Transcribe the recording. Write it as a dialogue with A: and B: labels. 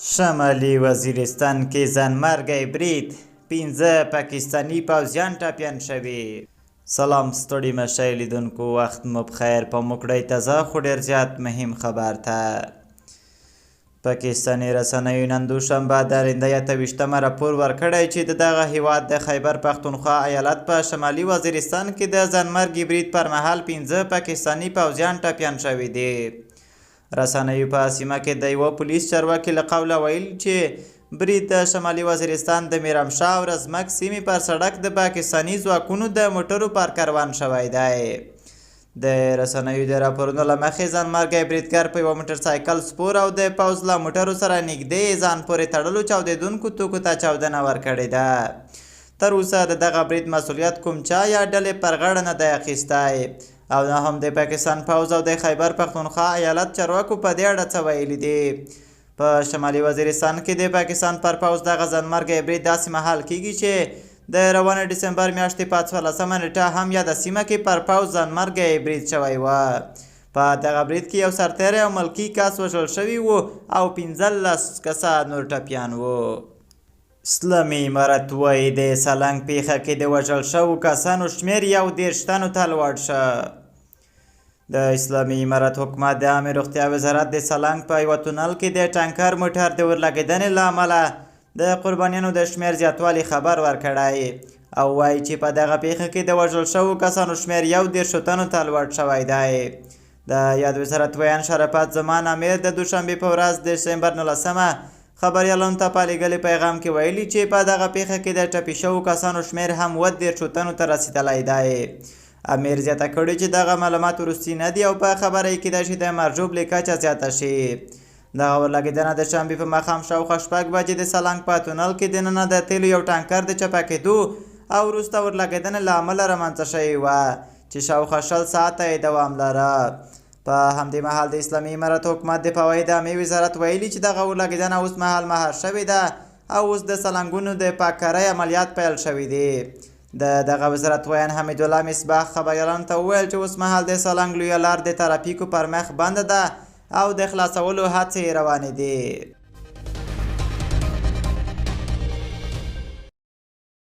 A: شمالي وزیرستان کې ځانمرګی برید 15 پاکستانی پوځیان ټپیان شوي. سلام ستړي مشئ لیدونکو، وخت مو بخیر. په موږ کړئ تازه خو ډېر زیات مهم خبر ته. پاکستاني رسنیو نن دوشنبه د آینده 28مه راپور ورکړی چې د دغه هیواد د خیبر پښتونخوا ایالت په شمالي وزیرستان کې د ځانمرګي برید پر مهال 15 پاکستانی پوځیان ټپیان شوي دي. رسنیو په سیمه کې د یوه پولیس چارواکي له قوله ویل چې برید د شمالي وزیرستان د میرامشاه او رزمک سیمې پر سړک د پاکستاني ځواکونو د موټرو پر کاروان شوی دی. د رسنیو د راپورونو له مخې ځانمرګی بریدګر په یوه موټرسایکل سپور او د پوځ له موټرو سره نږدې ځان پورې تړلو چاودېدونکو توکو ته چاودنه ورکړې ده. تر اوسه د دغه برید مسؤلیت کوم چا یا ډلې پر غاړه نه دی اخیستی او نه هم د پاکستان پوځ او د خیبر پښتونخوا ایالت چارواکو په دې اړه څه ویلي دي. په شمالي وزیرستان کې د پاکستان پر پوځ دغه ځانمرګی برید داسې مهال کیږي چې د روانې ډسمبر میاشتې په 14مه نیټه هم یاده سیمه کې پر پوځ ځانمرګی برید شوی و. په دغه برید کې یو سرتیری او ملکي کس وژل شوي وو او 15 کسه نور ټپیان وو. اسلامي امارت وایي د سالنګ پیښه کې د وژل شوو کسانو شمېر 21 تنو ته لوړ شه. د اسلامي امارت حکومت د عامې روغتیا وزارت د سالنګ په یوه تونل کې د ټانکر موټر د ورلګېدنې له امله د قربانیانو د شمېر زیاتوالي خبر ورکړی او وایي چې په دغه پیښه کې د وژل شوو کسانو شمېر 21 تنو ته لوړ شوی دی. د یاد وزارت ویان شرافت زمان امیر د دوشنبې په ورځ د ډسمبر 19مه خبریالانو ته په لیږلي پیغام کې ویلي چې په دغه پیښه کې د ټپي شوو کسانو شمېر هم 22 تنو ته رسېدلی دی. امیر زیاته کړې چې دغه معلومات وروستي نه دي او په خبره یې کیدای شي د مرجوب له کچه زیاته شي. دغه ورلګېدنه د شنبې په ماښام شاوخوا 6 بجې د سالنګ په تونل کې دننه د تیلو یو ټانکر د چپه کېدو او وروسته ورلګېدنې له امله رامنځته شوې وه چې شاوخوا 20 ساعته یې دوام لره. په همدې مهال د اسلامي امارت حکومت د فواید عامې وزارت ویلي چې دغه ورلګېدنه اوس مهال مهار شوې ده او اوس د سالنګونو د پاککارۍ عملیات پیل شوي دي. د دغه وزارت ویان حمید الله مصباح خبریالانو ته وویل چې اوس مهال د سالنګ لویه لار د ترافیکو پر مخ بنده ده او د خلاصولو هڅې روانې دي.